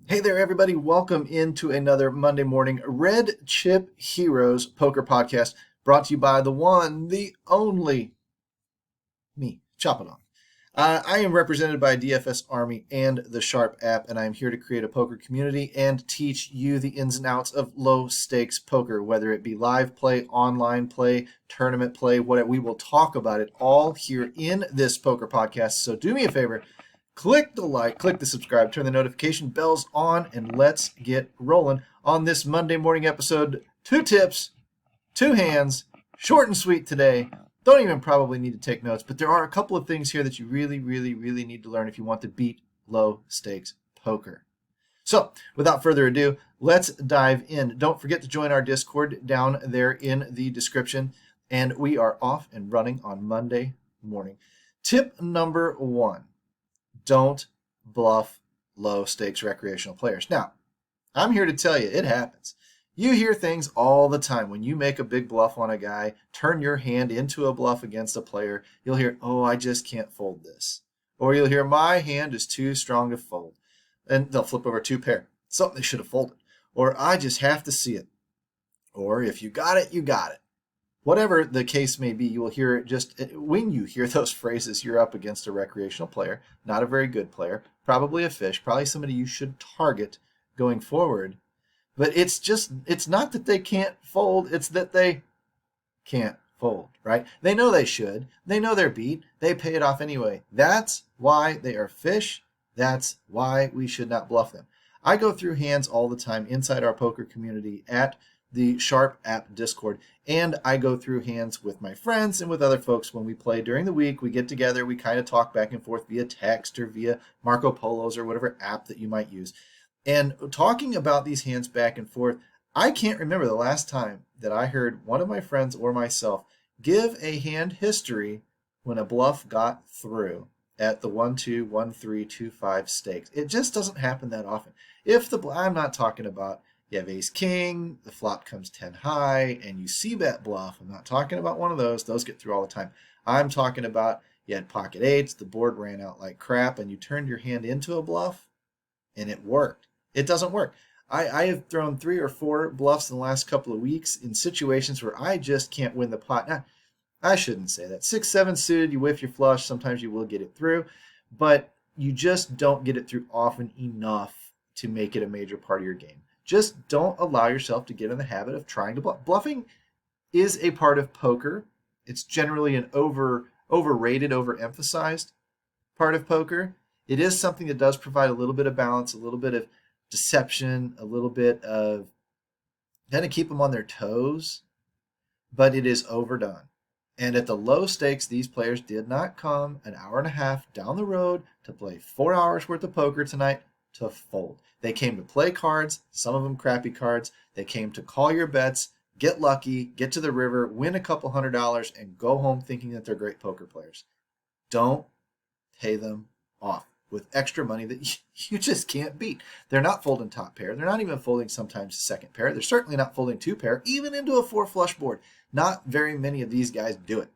Hey there, everybody. Welcome into another Monday morning Red Chip Heroes poker podcast brought to you by the one, the only me, Chop It On. I am represented by DFS Army and TheSharpApp, and I am here to create a poker community and teach you the ins and outs of low stakes poker, whether it be live play, online play, tournament play, whatever. We will talk about it all here in this poker podcast. So do me a favor. Click the like, click the subscribe, turn the notification bells on, and let's get rolling on this Monday morning episode. 2 tips, 2 hands, short and sweet today. Don't even probably need to take notes, but there are a couple of things here that you really need to learn if you want to beat low stakes poker. So without further ado, let's dive in. Don't forget to join our Discord down there in the description, and we are off and running on Monday morning. Tip number 1. Don't bluff low stakes recreational players. Now, I'm here to tell you, it happens. You hear things all the time. When you make a big bluff on a guy, turn your hand into a bluff against a player, you'll hear, oh, I just can't fold this. Or you'll hear, my hand is too strong to fold. And they'll flip over 2 pair. Something they should have folded. Or I just have to see it. Or if you got it, you got it. Whatever the case may be, you will hear it just when you hear those phrases, you're up against a recreational player, not a very good player, probably a fish, probably somebody you should target going forward. But it's not that they can't fold, it's that they can't fold, right? They know they should. They know they're beat. They pay it off anyway. That's why they are fish. That's why we should not bluff them. I go through hands all the time inside our poker community at the TheSharpApp Discord, and I go through hands with my friends and with other folks when we play during the week. We get together, we kind of talk back and forth via text or via Marco Polos or whatever app that you might use. And talking about these hands back and forth, I can't remember the last time that I heard one of my friends or myself give a hand history when a bluff got through at the 1-2, 1-3, 2-5 stakes. It just doesn't happen that often. I'm not talking about you have ace king, the flop comes 10 high, and you see bet bluff. I'm not talking about one of those. Those get through all the time. I'm talking about you had pocket eights, the board ran out like crap, and you turned your hand into a bluff, and it worked. It doesn't work. I have thrown 3 or 4 bluffs in the last couple of weeks in situations where I just can't win the pot. Now, I shouldn't say that. 6-7 suited, you whiff your flush. Sometimes you will get it through, but you just don't get it through often enough to make it a major part of your game. Just don't allow yourself to get in the habit of trying to bluff. Bluffing is a part of poker. It's generally an overrated, overemphasized part of poker. It is something that does provide a little bit of balance, a little bit of deception, a little bit of kind of keep them on their toes, but it is overdone. And at the low stakes, these players did not come an hour and a half down the road to play 4 hours worth of poker tonight to fold. They came to play cards, some of them crappy cards. They came to call your bets, get lucky, get to the river, win a couple $100, and go home thinking that they're great poker players. Don't pay them off with extra money that you just can't beat. They're not folding top pair. They're not even folding sometimes second pair. They're certainly not folding 2 pair, even into a 4 flush board. Not very many of these guys do it.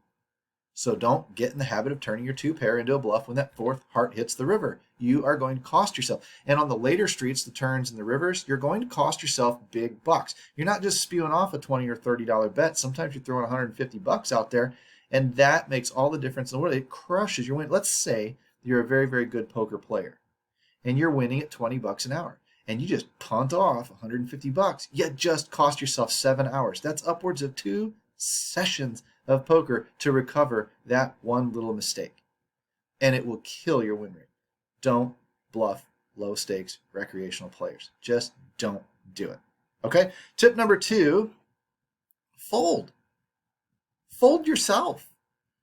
So don't get in the habit of turning your 2 pair into a bluff when that 4th heart hits the river. You are going to cost yourself. And on the later streets, the turns and the rivers, you're going to cost yourself big bucks. You're not just spewing off a $20 or $30 bet. Sometimes you're throwing $150 out there, and that makes all the difference in the world. It crushes your win. Let's say you're a very good poker player, and you're winning at $20 an hour, and you just punt off $150. You just cost yourself 7 hours. That's upwards of 2 sessions of poker to recover that one little mistake, and it will kill your win rate. Don't bluff low stakes recreational players. Just don't do it. Okay? Tip number 2, fold. Fold yourself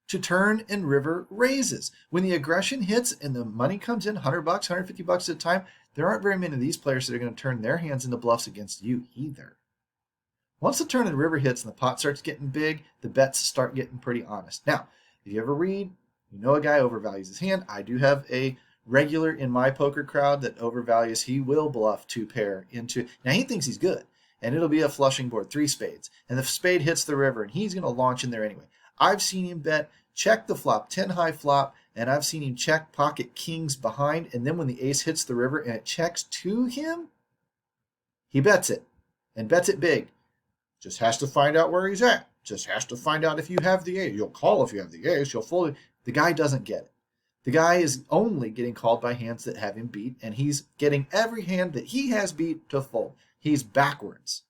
to turn and river raises. When the aggression hits and the money comes in, $100, $150 at a time, there aren't very many of these players that are going to turn their hands into bluffs against you either. Once the turn and river hits and the pot starts getting big, the bets start getting pretty honest. Now, if you ever read, you know a guy overvalues his hand. I do have a regular in my poker crowd that overvalues. He will bluff 2 pair into. Now, he thinks he's good, and it'll be a flushing board, 3 spades. And the spade hits the river, and he's going to launch in there anyway. I've seen him bet, check the flop, 10 high flop, and I've seen him check pocket kings behind, and then when the ace hits the river and it checks to him, he bets it, and bets it big. Just has to find out where he's at. Just has to find out if you have the ace. You'll call if you have the ace. You'll fold it. The guy doesn't get it. The guy is only getting called by hands that have him beat, and he's getting every hand that he has beat to fold. He's backwards,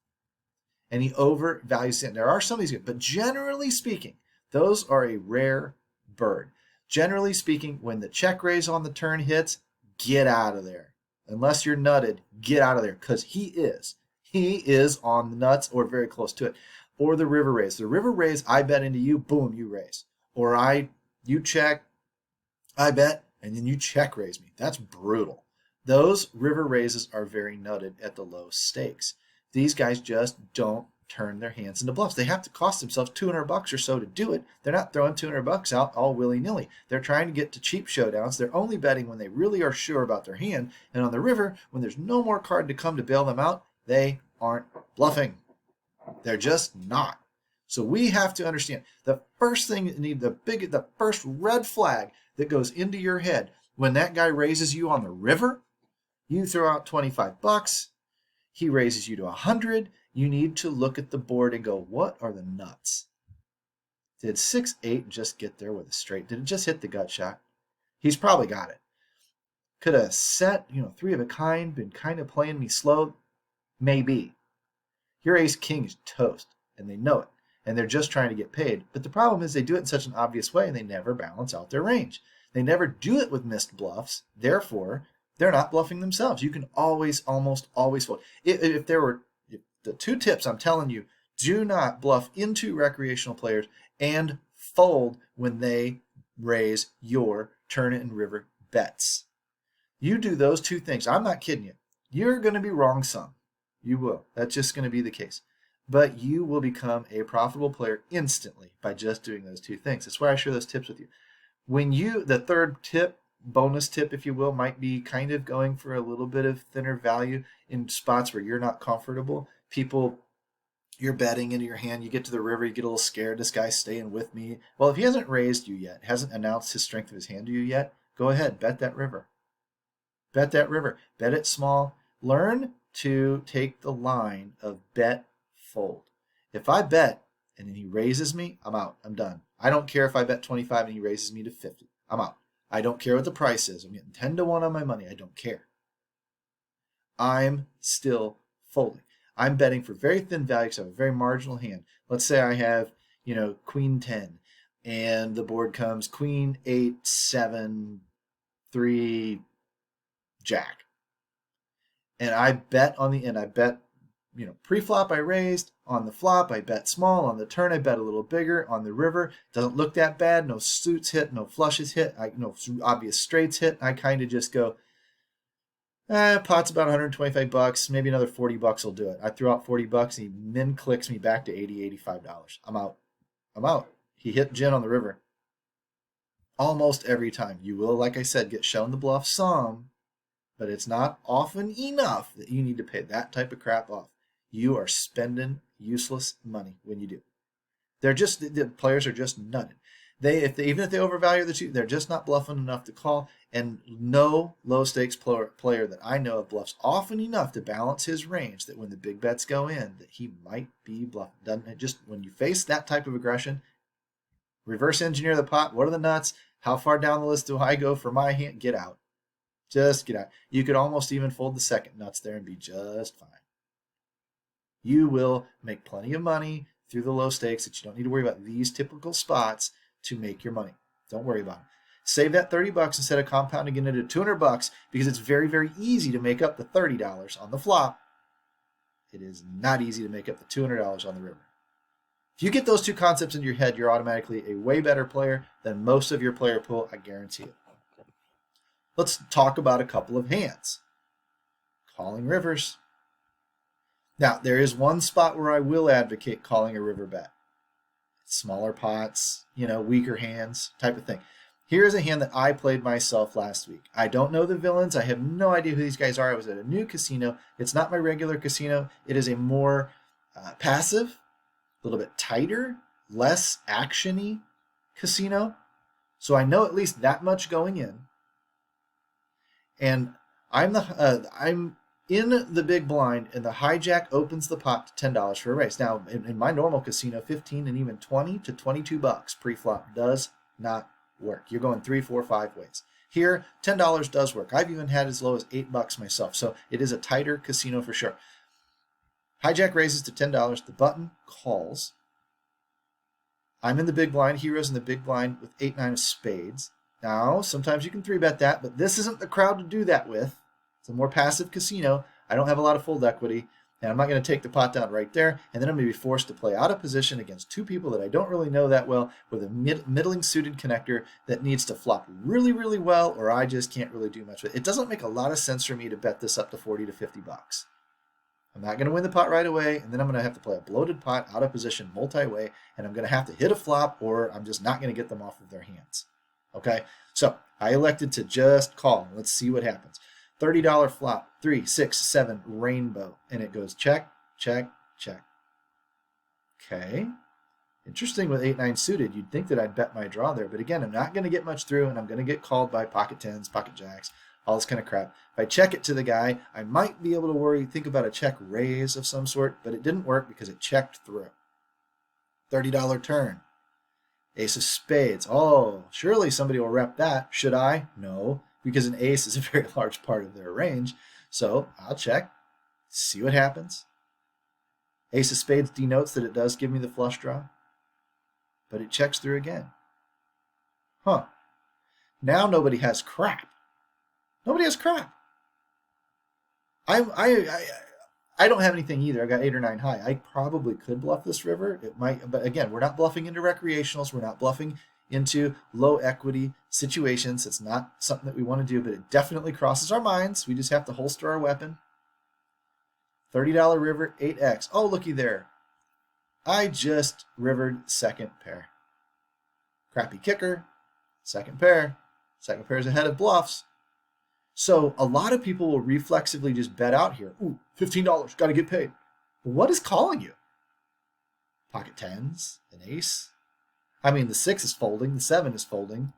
and he overvalues it. There are some of these good, but generally speaking, those are a rare bird. Generally speaking, when the check raise on the turn hits, get out of there. Unless you're nutted, get out of there, because he is. He is on the nuts or very close to it. Or the river raise. The river raise, I bet into you, boom, you raise. Or you check, I bet, and then you check raise me. That's brutal. Those river raises are very nutted at the low stakes. These guys just don't turn their hands into bluffs. They have to cost themselves $200 or so to do it. They're not throwing $200 out all willy-nilly. They're trying to get to cheap showdowns. They're only betting when they really are sure about their hand. And on the river, when there's no more card to come to bail them out, they aren't bluffing. They're just not. So we have to understand the first thing you need, the first red flag that goes into your head when that guy raises you on the river, you throw out $25. He raises you to 100. You need to look at the board and go, what are the nuts? Did 6-8 just get there with a straight? Did it just hit the gut shot? He's probably got it. Could a set, three of a kind, been kind of playing me slow? Maybe. Your ace king is toast, and they know it, and they're just trying to get paid. But the problem is they do it in such an obvious way, and they never balance out their range. They never do it with missed bluffs. Therefore, they're not bluffing themselves. You can almost always fold. If the two tips I'm telling you, do not bluff into recreational players and fold when they raise your turn and river bets. You do those two things. I'm not kidding you. You're going to be wrong some. You will. That's just going to be the case. But you will become a profitable player instantly by just doing those two things. That's why I share those tips with you. The third tip, bonus tip, if you will, might be kind of going for a little bit of thinner value in spots where you're not comfortable. You're betting into your hand, you get to the river, you get a little scared, this guy's staying with me. Well, if he hasn't raised you yet, hasn't announced his strength of his hand to you yet, go ahead, bet that river. Bet that river. Bet it small. Learn to take the line of bet, fold. If I bet and then he raises me, I'm out. I'm done. I don't care if I bet 25 and he raises me to 50. I'm out. I don't care what the price is. I'm getting 10 to 1 on my money. I don't care. I'm still folding. I'm betting for very thin value because I have a very marginal hand. Let's say I have, queen 10 and the board comes queen 8, 7, 3, jack. And I bet on the end. I bet, pre-flop I raised. On the flop, I bet small. On the turn, I bet a little bigger. On the river, doesn't look that bad. No suits hit, no flushes hit, no obvious straights hit. I kind of just go, pot's about $125. Maybe another $40 will do it. I threw out $40. He min clicks me back to $80, $85. I'm out. He hit gin on the river. Almost every time. You will, like I said, get shown the bluff some, but it's not often enough that you need to pay that type of crap off. You are spending useless money when you do. The players are just nutted. Even if they overvalue the two, they're just not bluffing enough to call. And no low stakes player that I know of bluffs often enough to balance his range that when the big bets go in, that he might be bluffing. When you face that type of aggression, reverse engineer the pot. What are the nuts? How far down the list do I go for my hand? Get out. Just get out. You could almost even fold the second nuts there and be just fine. You will make plenty of money through the low stakes that you don't need to worry about these typical spots to make your money. Don't worry about it. Save that $30 instead of compounding it into $200 because it's very, very easy to make up the $30 on the flop. It is not easy to make up the $200 on the river. If you get those two concepts in your head, you're automatically a way better player than most of your player pool, I guarantee it. Let's talk about a couple of hands. Calling rivers. Now, there is one spot where I will advocate calling a river bet. Smaller pots, weaker hands type of thing. Here is a hand that I played myself last week. I don't know the villains. I have no idea who these guys are. I was at a new casino. It's not my regular casino. It is a more passive, a little bit tighter, less action-y casino. So I know at least that much going in. And I'm in the big blind, and the hijack opens the pot to $10 for a raise. Now, in my normal casino, 15 and even 20 to $22 pre-flop does not work. You're going 3, 4, 5 ways. Here, $10 does work. I've even had as low as $8 myself, so it is a tighter casino for sure. Hijack raises to $10. The button calls. I'm in the big blind. Heroes in the big blind with 8, 9 of spades. Now, sometimes you can 3-bet that, but this isn't the crowd to do that with. It's a more passive casino. I don't have a lot of fold equity, and I'm not going to take the pot down right there, and then I'm going to be forced to play out of position against 2 people that I don't really know that well with a middling suited connector that needs to flop really, really well, or I just can't really do much with it. It doesn't make a lot of sense for me to bet this up to 40 to $50. I'm not going to win the pot right away, and then I'm going to have to play a bloated pot out of position multi-way, and I'm going to have to hit a flop, or I'm just not going to get them off of their hands. Okay, so I elected to just call. Let's see what happens. $30 flop, 3, 6, 7, rainbow, and it goes check, check, check. Okay, interesting with 8, 9 suited. You'd think that I'd bet my draw there, but again, I'm not going to get much through, and I'm going to get called by pocket 10s, pocket jacks, all this kind of crap. If I check it to the guy, I might be able to think about a check raise of some sort, but it didn't work because it checked through. $30 turn. Ace of spades. Oh, surely somebody will rep that. Should I? No, because an ace is a very large part of their range. So I'll check, see what happens. Ace of spades denotes that it does give me the flush draw, but it checks through again. Huh. Now nobody has crap. Nobody has crap. I don't have anything either. I got 8 or 9 high. I probably could bluff this river. It might, but again, we're not bluffing into recreationals. We're not bluffing into low equity situations. It's not something that we want to do, but it definitely crosses our minds. We just have to holster our weapon. $30 river, 8x. Oh, looky there. I just rivered second pair. Crappy kicker, second pair. Second pair is ahead of bluffs. So a lot of people will reflexively just bet out here. Ooh, $15, got to get paid. But what is calling you? Pocket 10s, an ace. I mean, the 6 is folding, the 7 is folding,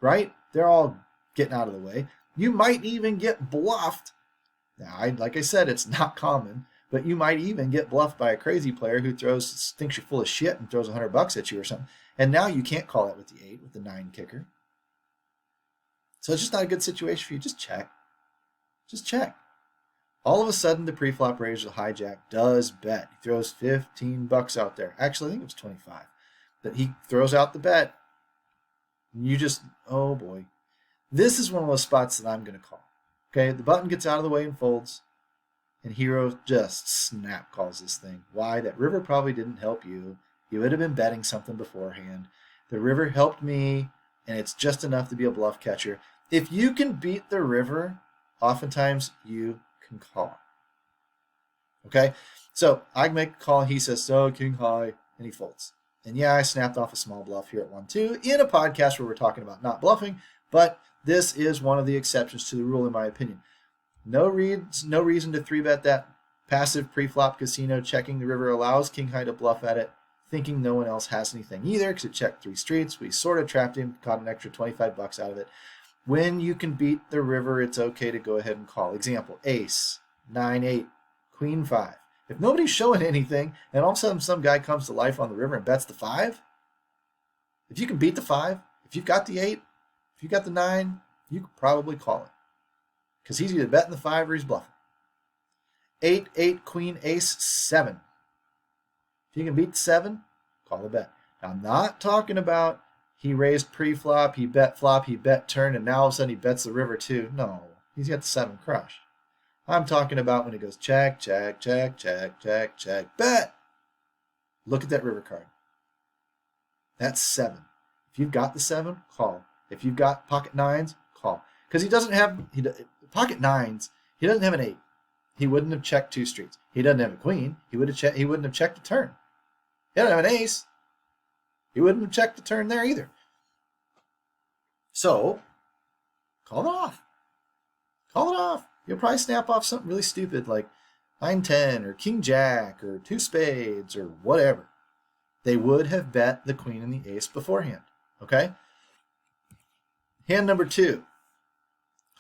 right? They're all getting out of the way. You might even get bluffed. Now, like I said, it's not common, but you might even get bluffed by a crazy player who thinks you're full of shit and throws $100 at you or something. And now you can't call that with the 8, with the 9 kicker. So it's just not a good situation for you. Just check. Just check. All of a sudden, the pre-flop raise of hijack does bet. He throws $15 out there. Actually, I think it was 25. But he throws out the bet. You just, oh boy. This is one of those spots that I'm going to call. Okay, the button gets out of the way and folds. And hero just snap calls this thing. Why? That river probably didn't help you. You would have been betting something beforehand. The river helped me, and it's just enough to be a bluff catcher. If you can beat the river, oftentimes you can call. Okay? So I make a call. He says, so king high, and he folds. And yeah, I snapped off a small bluff here at 1-2 in a podcast where we're talking about not bluffing, but this is one of the exceptions to the rule, in my opinion. No reason to 3-bet that passive pre-flop casino. Checking the river allows king high to bluff at it, thinking no one else has anything either because it checked 3 streets. We sort of trapped him, caught an extra $25 out of it. When you can beat the river, it's okay to go ahead and call. Example, ace, 9-8, queen 5. If nobody's showing anything and all of a sudden some guy comes to life on the river and bets the 5, if you can beat the 5, if you've got the 8, if you've got the 9, you could probably call it because he's either betting the 5 or he's bluffing. 8-8, queen, ace, 7. If you can beat the 7, call the bet. Now, I'm not talking about he raised pre-flop, he bet flop, he bet turn, and now all of a sudden he bets the river too. No, he's got the 7 crushed. I'm talking about when it goes check, check, check, check, check, check, bet. Look at that river card. That's 7. If you've got the 7, call. If you've got pocket 9s, call. Because he doesn't have pocket 9s. He doesn't have an 8. He wouldn't have checked 2 streets. He doesn't have a queen. He wouldn't have checked a turn. He doesn't have an ace. He wouldn't have checked the turn there either. So, call it off. Call it off. You'll probably snap off something really stupid like 9-10 or king jack or 2 spades or whatever. They would have bet the queen and the ace beforehand. Okay? Hand number 2.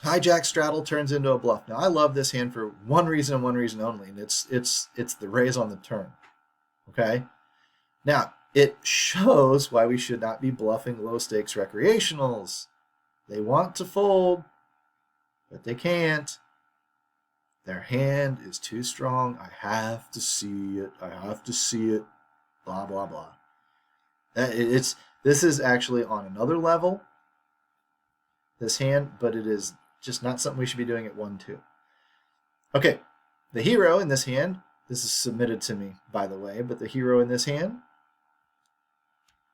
Hijack straddle turns into a bluff. Now I love this hand for one reason and one reason only, and it's the raise on the turn. Okay? Now, it shows why we should not be bluffing low stakes recreationals. They want to fold, but they can't. Their hand is too strong. I have to see it. I have to see it. Blah, blah, blah. This is actually on another level, this hand, but it is just not something we should be doing at 1-2. Okay, the hero in this hand, this is submitted to me, by the way, but the hero in this hand,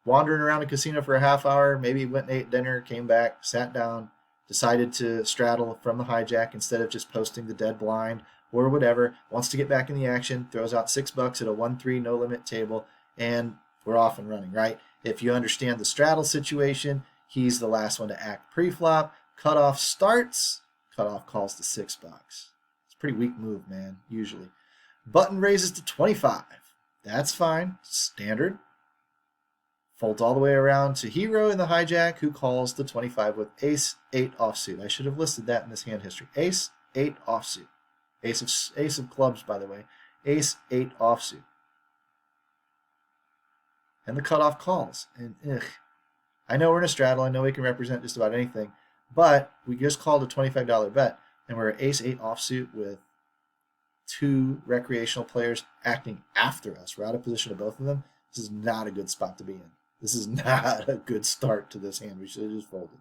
wandering around a casino for a half hour, maybe went and ate dinner, came back, sat down, decided to straddle from the hijack instead of just posting the dead blind or whatever, wants to get back in the action, throws out $6 at a 1-3 no limit table, and we're off and running, right? If you understand the straddle situation, he's the last one to act pre-flop. Cutoff starts, cutoff calls to $6. It's a pretty weak move, man, usually. Button raises to 25. That's fine, standard. Folds all the way around to hero in the hijack, who calls the 25 with ace-8 offsuit. I should have listed that in this hand history. Ace-8 offsuit. Ace of clubs, by the way. Ace-8 offsuit. And the cutoff calls. And I know we're in a straddle. I know we can represent just about anything. But we just called a $25 bet. And we're ace-8 offsuit with 2 recreational players acting after us. We're out of position of both of them. This is not a good spot to be in. This is not a good start to this hand. We should have just folded.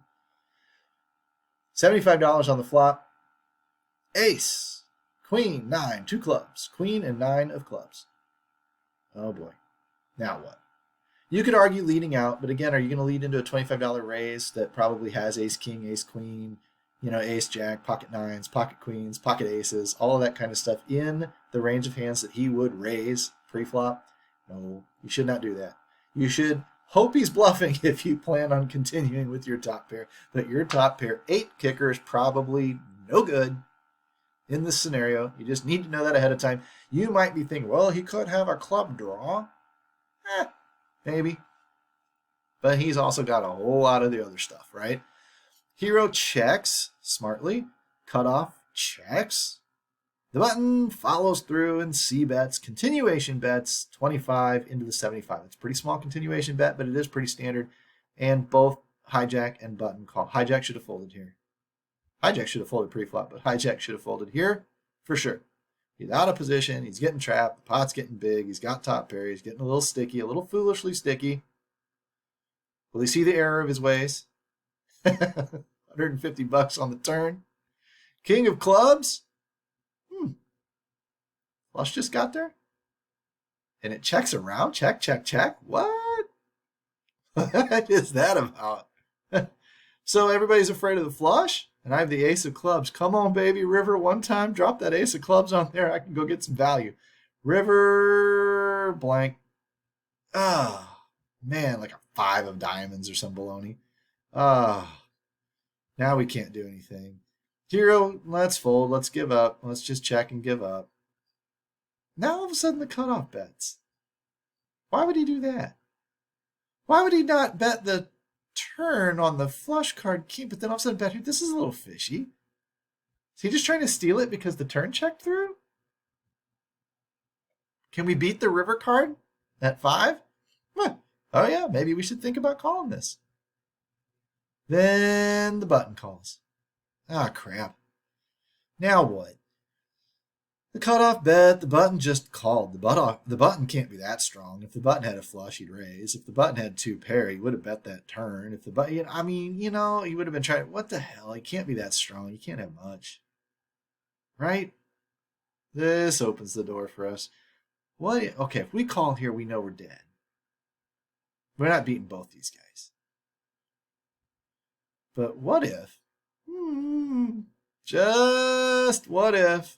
$75 on the flop. Ace, queen, 9, 2 clubs. Queen and 9 of clubs. Oh boy. Now what? You could argue leading out, but again, are you going to lead into a $25 raise that probably has ace, king, ace, queen, ace, jack, pocket 9s, pocket queens, pocket aces, all of that kind of stuff in the range of hands that he would raise pre-flop? No, you should not do that. You should hope he's bluffing if you plan on continuing with your top pair. But your top pair 8 kicker is probably no good in this scenario. You just need to know that ahead of time. You might be thinking, well, he could have a club draw. Maybe. But he's also got a whole lot of the other stuff, right? Hero checks smartly. Cutoff checks. The button follows through and c-bets, continuation bets, 25 into the 75. It's a pretty small continuation bet, but it is pretty standard. And both hijack and button call. Hijack should have folded here. Hijack should have folded pre-flop, but hijack should have folded here for sure. He's out of position. He's getting trapped. The pot's getting big. He's got top pair. He's getting a little sticky, a little foolishly sticky. Will he see the error of his ways? $150 on the turn. King of clubs. Flush just got there. And it checks around. Check, check, check. What? What is that about? So everybody's afraid of the flush? And I have the ace of clubs. Come on, baby. River, one time. Drop that ace of clubs on there. I can go get some value. River blank. Oh, man, like a 5 of diamonds or some baloney. Oh, now we can't do anything. Hero, let's fold. Let's give up. Let's just check and give up. Now all of a sudden the cutoff bets. Why would he do that? Why would he not bet the turn on the flush card king, but then all of a sudden bet here? This is a little fishy. Is he just trying to steal it because the turn checked through? Can we beat the river card at 5? Huh. Oh yeah, maybe we should think about calling this. Then the button calls. Ah, crap. Now what? The cutoff bet, the button just called. The button can't be that strong. If the button had a flush, he'd raise. If the button had 2 pair, he would have bet that turn. If the button, he would have been trying, what the hell? He can't be that strong. You can't have much. Right? This opens the door for us. What? Okay, if we call here, we know we're dead. We're not beating both these guys. But what if? Just what if?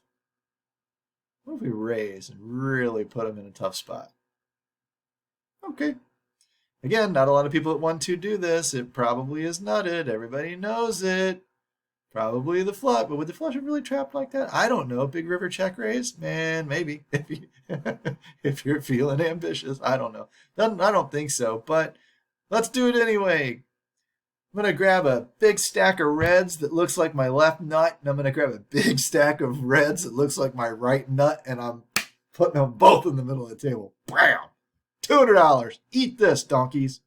What if we raise and really put him in a tough spot? Okay. Again, not a lot of people at 1-2 do this. It probably is nutted. Everybody knows it. Probably the flush. But would the flush have really trapped like that? I don't know. Big river check raise? Man, maybe. If you're feeling ambitious. I don't know. I don't think so. But let's do it anyway. I'm going to grab a big stack of reds that looks like my left nut, and I'm going to grab a big stack of reds that looks like my right nut, and I'm putting them both in the middle of the table. Bam! $200. Eat this, donkeys.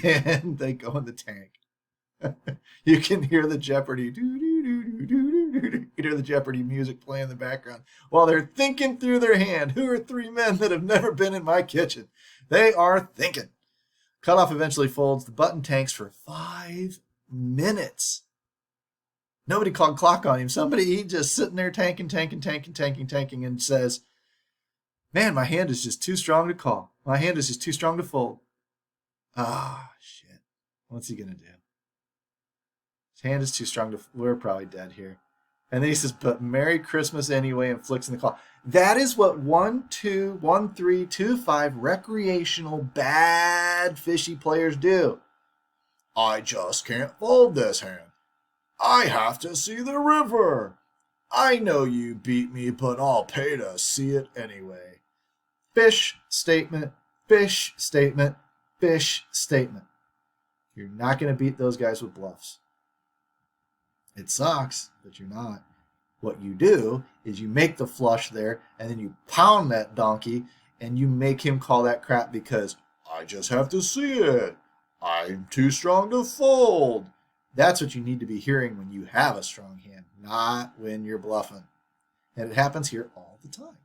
And they go in the tank. You can hear the Jeopardy. You hear the Jeopardy music playing in the background while they're thinking through their hand. Who are three men that have never been in my kitchen? They are thinking. Cutoff eventually folds. The button tanks for 5 minutes. Nobody called clock on him. He just sitting there tanking, and says, man, my hand is just too strong to call. My hand is just too strong to fold. Ah, shit. What's he going to do? His hand is too strong to... We're probably dead here. And then he says, but Merry Christmas anyway, and flicks in the call. That is what 1, 2, 1, 3, 2, 5 recreational bad fishy players do. I just can't fold this hand. I have to see the river. I know you beat me, but I'll pay to see it anyway. Fish statement, fish statement, fish statement. You're not going to beat those guys with bluffs. It sucks, but you're not. What you do is you make the flush there, and then you pound that donkey, and you make him call that crap because I just have to see it. I'm too strong to fold. That's what you need to be hearing when you have a strong hand, not when you're bluffing. And it happens here all the time.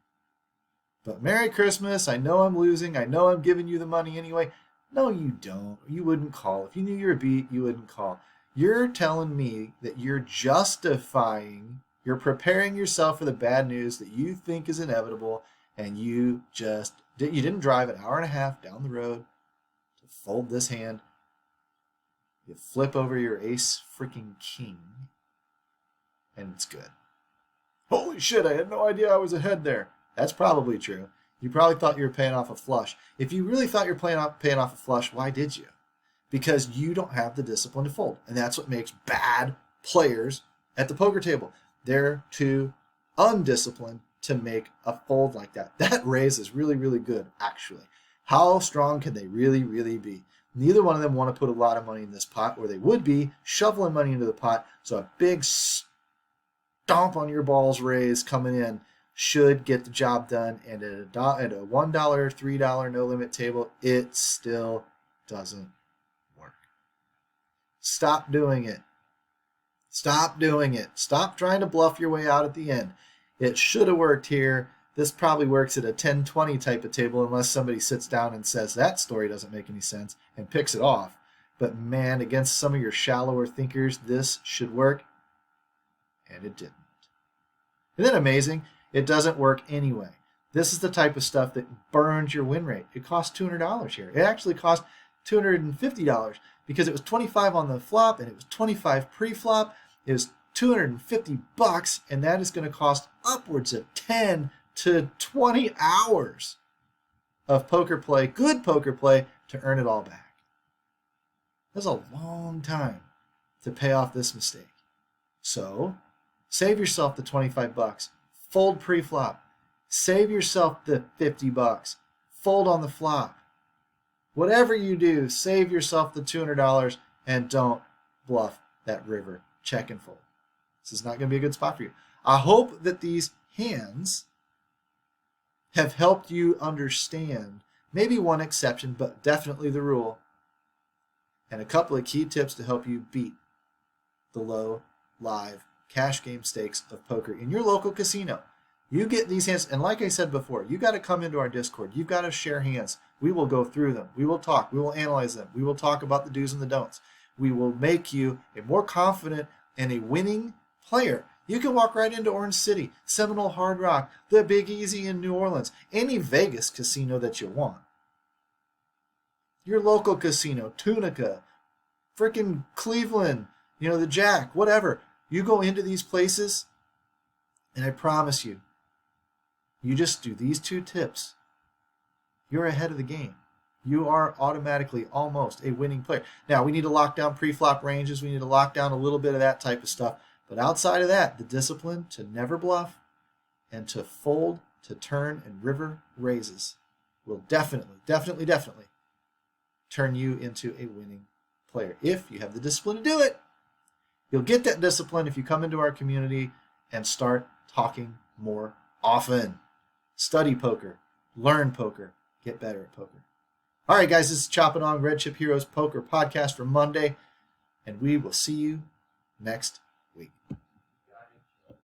But Merry Christmas. I know I'm losing. I know I'm giving you the money anyway. No, you don't. You wouldn't call. If you knew you were beat, you wouldn't call. You're telling me that you're justifying, you're preparing yourself for the bad news that you think is inevitable, and you didn't drive an hour and a half down the road to fold this hand. You flip over your ace freaking king, and it's good. Holy shit, I had no idea I was ahead there. That's probably true. You probably thought you were paying off a flush. If you really thought you were paying off a flush, why did you? Because you don't have the discipline to fold. And that's what makes bad players at the poker table. They're too undisciplined to make a fold like that. That raise is really, really good, actually. How strong can they really, really be? Neither one of them want to put a lot of money in this pot, or they would be shoveling money into the pot. So a big stomp on your balls raise coming in should get the job done. And at a $1, $3 no limit table, it still doesn't work. Stop doing it. Stop doing it. Stop trying to bluff your way out at the end. It should have worked here. This probably works at a 10-20 type of table unless somebody sits down and says that story doesn't make any sense and picks it off. But man, against some of your shallower thinkers, this should work. And it didn't. Isn't that amazing? It doesn't work anyway. This is the type of stuff that burns your win rate. It costs $200 here. It actually cost $250 because it was 25 on the flop and it was 25 pre-flop. It was $250, and that is going to cost upwards of 10 to 20 hours of poker play, good poker play, to earn it all back. That's a long time to pay off this mistake. So save yourself the $25. Fold pre-flop. Save yourself the $50. Fold on the flop. Whatever you do, save yourself the $200 and don't bluff that river. Check and fold. This is not going to be a good spot for you. I hope that these hands have helped you understand maybe one exception, but definitely the rule, and a couple of key tips to help you beat the low live cash game stakes of poker in your local casino. You get these hands, and like I said before, you got to come into our Discord. You've got to share hands. We will go through them. We will talk. We will analyze them. We will talk about the do's and the don'ts. We will make you a more confident and a winning player. You can walk right into Orange City, Seminole Hard Rock, the Big Easy in New Orleans, any Vegas casino that you want. Your local casino, Tunica, freaking Cleveland, the Jack, whatever. You go into these places, and I promise you, you just do these 2 tips. You're ahead of the game. You are automatically almost a winning player. Now, we need to lock down pre-flop ranges. We need to lock down a little bit of that type of stuff. But outside of that, the discipline to never bluff and to fold, to turn, and river raises will definitely turn you into a winning player. If you have the discipline to do it, you'll get that discipline if you come into our community and start talking more often. Study poker, learn poker, get better at poker. All right, guys, this is Chopping On Red Chip Heroes Poker Podcast for Monday, and we will see you next week.